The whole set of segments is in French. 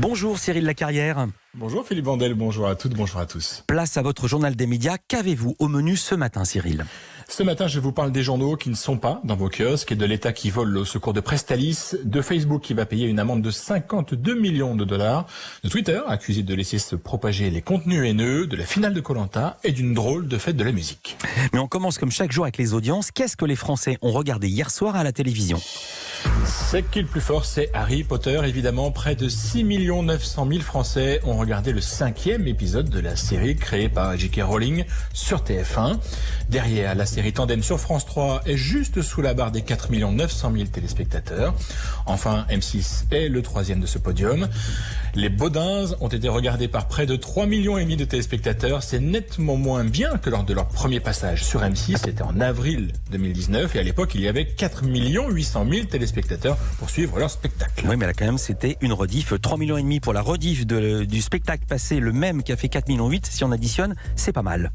Bonjour Cyril Lacarrière. Bonjour Philippe Vandel, bonjour à toutes, bonjour à tous. Place à votre journal des médias. Qu'avez-vous au menu ce matin, Cyril ? Ce matin, je vous parle des journaux qui ne sont pas dans vos kiosques et de l'État qui vole au secours de Prestalis, de Facebook qui va payer une amende de 52 millions de dollars, de Twitter accusé de laisser se propager les contenus haineux, de la finale de Koh-Lanta et d'une drôle de fête de la musique. Mais on commence comme chaque jour avec les audiences. Qu'est-ce que les Français ont regardé hier soir à la télévision ? C'est qui le plus fort, c'est Harry Potter, évidemment. Près de 6 900 000 Français ont regardé le 5e épisode de la série créée par J.K. Rowling sur TF1. Derrière, la série Tandem sur France 3 est juste sous la barre des 4 900 000 téléspectateurs. Enfin, M6 est le 3e de ce podium. Les Baudins ont été regardés par près de 3,5 millions de téléspectateurs. C'est nettement moins bien que lors de leur premier passage sur M6. C'était en avril 2019 et à l'époque, il y avait 4 800 000 téléspectateurs pour suivre leur spectacle. Oui, mais là quand même, c'était une rediff. 3,5 millions pour la rediff du spectacle passé, le même qui a fait 4,8 millions. Si on additionne, c'est pas mal.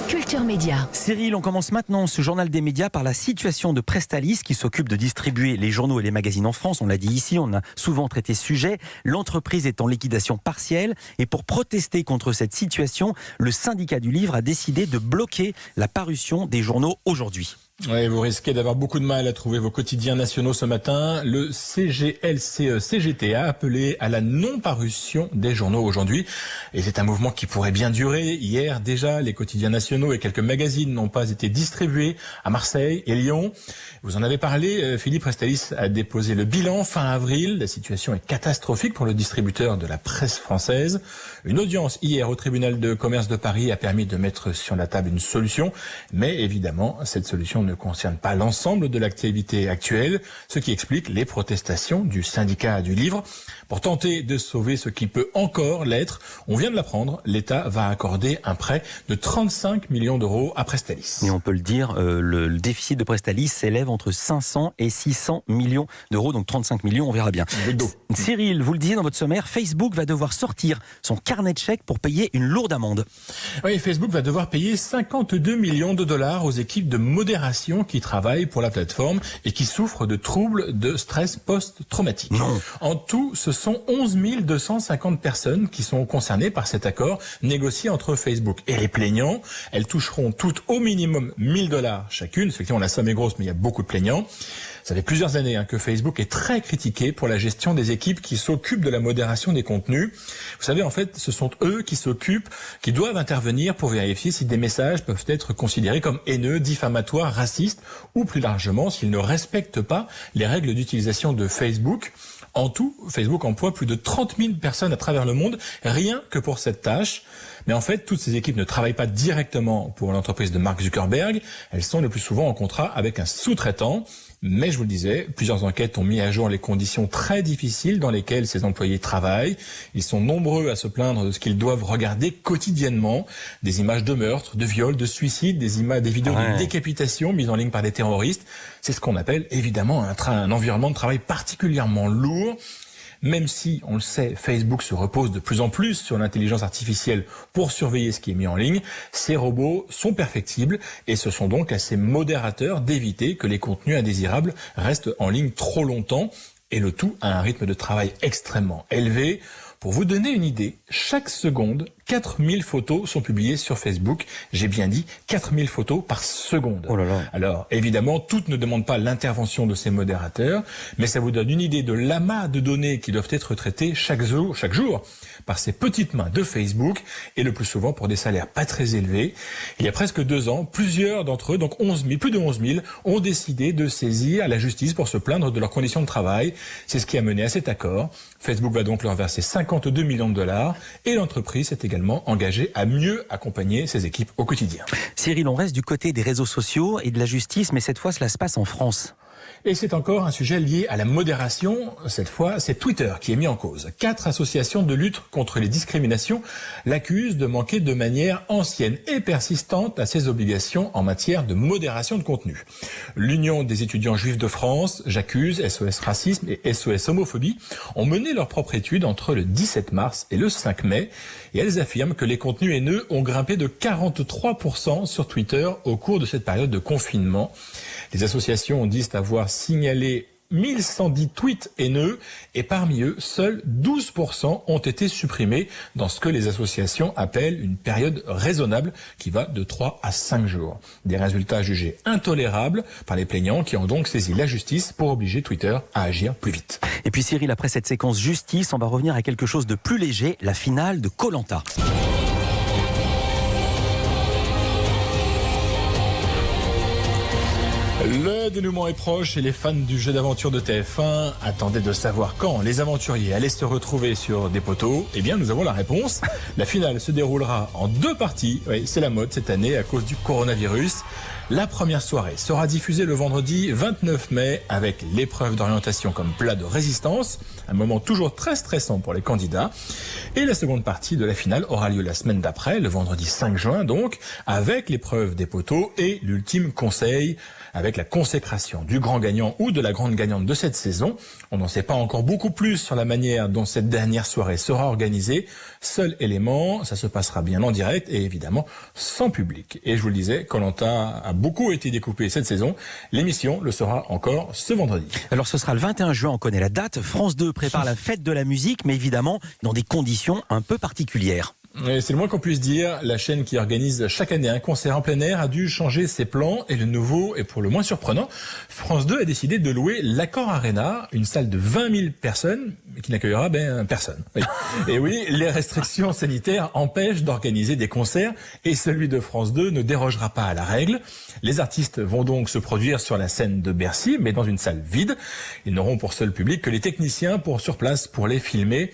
Culture Média. Cyril, on commence maintenant ce journal des médias par la situation de Prestalis qui s'occupe de distribuer les journaux et les magazines en France. On l'a dit ici, on a souvent traité ce sujet. L'entreprise est en liquidation partielle et pour protester contre cette situation, le syndicat du livre a décidé de bloquer la parution des journaux aujourd'hui. Oui, vous risquez d'avoir beaucoup de mal à trouver vos quotidiens nationaux ce matin. Le CGLCE-CGT a appelé à la non-parution des journaux aujourd'hui. Et c'est un mouvement qui pourrait bien durer. Hier, déjà, les quotidiens nationaux et quelques magazines n'ont pas été distribués à Marseille et Lyon. Vous en avez parlé, Philippe. Prestalis a déposé le bilan fin avril. La situation est catastrophique pour le distributeur de la presse française. Une audience hier au tribunal de commerce de Paris a permis de mettre sur la table une solution. Mais évidemment, cette solution ne concerne pas l'ensemble de l'activité actuelle, ce qui explique les protestations du syndicat du livre. Pour tenter de sauver ce qui peut encore l'être, on vient de l'apprendre, l'État va accorder un prêt de 35 millions d'euros à Prestalis. Et on peut le dire, le déficit de Prestalis s'élève entre 500 et 600 millions d'euros, donc 35 millions, on verra bien. Cyril, vous le disiez dans votre sommaire, Facebook va devoir sortir son carnet de chèques pour payer une lourde amende. Oui, Facebook va devoir payer 52 millions de dollars aux équipes de modération qui travaillent pour la plateforme et qui souffrent de troubles de stress post-traumatique. En tout, ce sont 11 250 personnes qui sont concernées par cet accord négocié entre Facebook et les plaignants. Elles toucheront toutes au minimum 1 000 dollars chacune. Effectivement, la somme est grosse, mais il y a beaucoup de plaignants. Ça fait plusieurs années que Facebook est très critiqué pour la gestion des équipes qui s'occupent de la modération des contenus. Vous savez, en fait, ce sont eux qui doivent intervenir pour vérifier si des messages peuvent être considérés comme haineux, diffamatoires, racistes ou plus largement s'ils ne respectent pas les règles d'utilisation de Facebook. En tout, Facebook emploie plus de 30 000 personnes à travers le monde, rien que pour cette tâche. Mais en fait, toutes ces équipes ne travaillent pas directement pour l'entreprise de Mark Zuckerberg. Elles sont le plus souvent en contrat avec un sous-traitant. Mais je vous le disais, plusieurs enquêtes ont mis à jour les conditions très difficiles dans lesquelles ces employés travaillent. Ils sont nombreux à se plaindre de ce qu'ils doivent regarder quotidiennement. Des images de meurtres, de viols, de suicides, des vidéos de décapitation mises en ligne par des terroristes. C'est ce qu'on appelle évidemment un environnement de travail particulièrement lourd. Même si, on le sait, Facebook se repose de plus en plus sur l'intelligence artificielle pour surveiller ce qui est mis en ligne, ces robots sont perfectibles et ce sont donc à ces modérateurs d'éviter que les contenus indésirables restent en ligne trop longtemps et le tout à un rythme de travail extrêmement élevé. Pour vous donner une idée, chaque seconde, 4000 photos sont publiées sur Facebook. J'ai bien dit 4000 photos par seconde. Oh là là. Alors, évidemment, toutes ne demandent pas l'intervention de ces modérateurs, mais ça vous donne une idée de l'amas de données qui doivent être traitées chaque jour par ces petites mains de Facebook, et le plus souvent pour des salaires pas très élevés. Il y a presque 2 ans, plusieurs d'entre eux, donc plus de 11 000, ont décidé de saisir la justice pour se plaindre de leurs conditions de travail. C'est ce qui a mené à cet accord. Facebook va donc leur verser 52 millions de dollars, et l'entreprise s'est également engagée à mieux accompagner ses équipes au quotidien. Cyril, on reste du côté des réseaux sociaux et de la justice, mais cette fois, cela se passe en France. Et c'est encore un sujet lié à la modération. Cette fois, c'est Twitter qui est mis en cause. 4 associations de lutte contre les discriminations l'accusent de manquer de manière ancienne et persistante à ses obligations en matière de modération de contenu. L'Union des étudiants juifs de France, J'accuse, SOS Racisme et SOS Homophobie ont mené leur propre étude entre le 17 mars et le 5 mai. Et elles affirment que les contenus haineux ont grimpé de 43% sur Twitter au cours de cette période de confinement. Les associations disent avoir signalé 1110 tweets haineux et parmi eux, seuls 12% ont été supprimés dans ce que les associations appellent une période raisonnable qui va de 3 à 5 jours. Des résultats jugés intolérables par les plaignants qui ont donc saisi la justice pour obliger Twitter à agir plus vite. Et puis Cyril, après cette séquence justice, on va revenir à quelque chose de plus léger, la finale de Koh-Lanta. Le dénouement est proche et les fans du jeu d'aventure de TF1 attendaient de savoir quand les aventuriers allaient se retrouver sur des poteaux. Eh bien, nous avons la réponse. La finale se déroulera en 2 parties. Oui, c'est la mode cette année à cause du coronavirus. La première soirée sera diffusée le vendredi 29 mai avec l'épreuve d'orientation comme plat de résistance, un moment toujours très stressant pour les candidats. Et la seconde partie de la finale aura lieu la semaine d'après, le vendredi 5 juin donc, avec l'épreuve des poteaux et l'ultime conseil, avec la consécration du grand gagnant ou de la grande gagnante de cette saison. On n'en sait pas encore beaucoup plus sur la manière dont cette dernière soirée sera organisée. Seul élément, ça se passera bien en direct et évidemment sans public. Et je vous le disais, Koh-Lanta a beaucoup été découpé cette saison. L'émission le sera encore ce vendredi. Alors ce sera le 21 juin, on connaît la date. France 2 prépare la fête de la musique, mais évidemment dans des conditions un peu particulières. C'est le moins qu'on puisse dire. La chaîne qui organise chaque année un concert en plein air a dû changer ses plans et le nouveau est pour le moins surprenant. France 2 a décidé de louer l'Accor Arena, une salle de 20 000 personnes qui n'accueillera personne. Oui. Et oui, les restrictions sanitaires empêchent d'organiser des concerts et celui de France 2 ne dérogera pas à la règle. Les artistes vont donc se produire sur la scène de Bercy, mais dans une salle vide. Ils n'auront pour seul public que les techniciens sur place pour les filmer.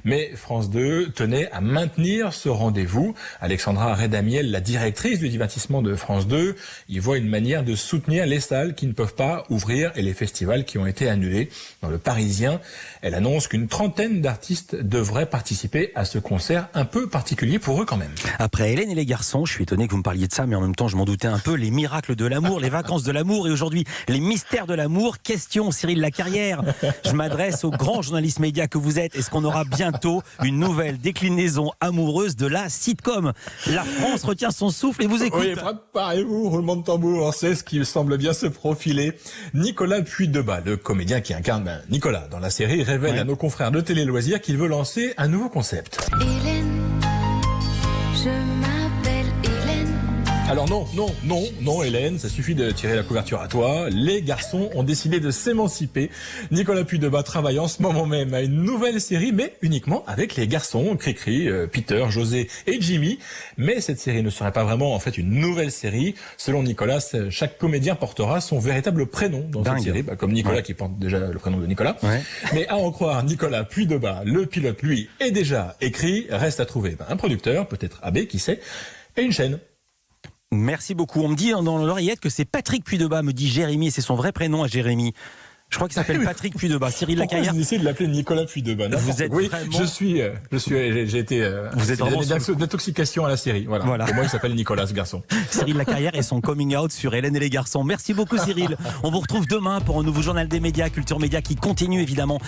Mais France 2 tenait à maintenir ce rendez-vous. Alexandra Redamiel, la directrice du divertissement de France 2, y voit une manière de soutenir les salles qui ne peuvent pas ouvrir et les festivals qui ont été annulés. Dans Le Parisien, elle annonce qu'une trentaine d'artistes devraient participer à ce concert un peu particulier pour eux quand même. Après Hélène et les garçons, je suis étonné que vous me parliez de ça, mais en même temps je m'en doutais un peu, les miracles de l'amour, les vacances de l'amour et aujourd'hui les mystères de l'amour. Question Cyril Lacarrière, je m'adresse au grand journaliste média que vous êtes. Est-ce qu'on aura bientôt une nouvelle déclinaison amoureuse de la sitcom? La France retient son souffle et vous écoute. Oui, préparez-vous, roulement de tambour, c'est ce qui semble bien se profiler. Nicolas Puy-Debat, le comédien qui incarne Nicolas dans la série, révèle à nos confrères de Télé Loisirs qu'il veut lancer un nouveau concept. Hélène, je m'appelle Hélène. Alors non, Hélène, ça suffit de tirer la couverture à toi. Les garçons ont décidé de s'émanciper. Nicolas Puy-Debat travaille en ce moment même à une nouvelle série, mais uniquement avec les garçons, Cricri, Peter, José et Jimmy. Mais cette série ne serait pas vraiment en fait une nouvelle série. Selon Nicolas, chaque comédien portera son véritable prénom dans cette série, comme Nicolas qui porte déjà le prénom de Nicolas. Ouais. Mais à en croire Nicolas Puy-Debat, le pilote lui est déjà écrit. Reste à trouver un producteur, peut-être AB, qui sait, et une chaîne. Merci beaucoup. On me dit dans l'oreillette que c'est Patrick Puy-Debat, me dit Jérémy, c'est son vrai prénom à Jérémy. Je crois qu'il s'appelle Patrick Puy-Debat. Cyril Lacarrière. J'ai essayé de l'appeler Nicolas Puy-Debat. Vous êtes vraiment... j'ai été, vous êtes vraiment d'intoxication à la série. Voilà. Pour moi, il s'appelle Nicolas, ce garçon. Cyril Lacarrière et son coming out sur Hélène et les garçons. Merci beaucoup, Cyril. On vous retrouve demain pour un nouveau journal des médias, Culture Média qui continue évidemment.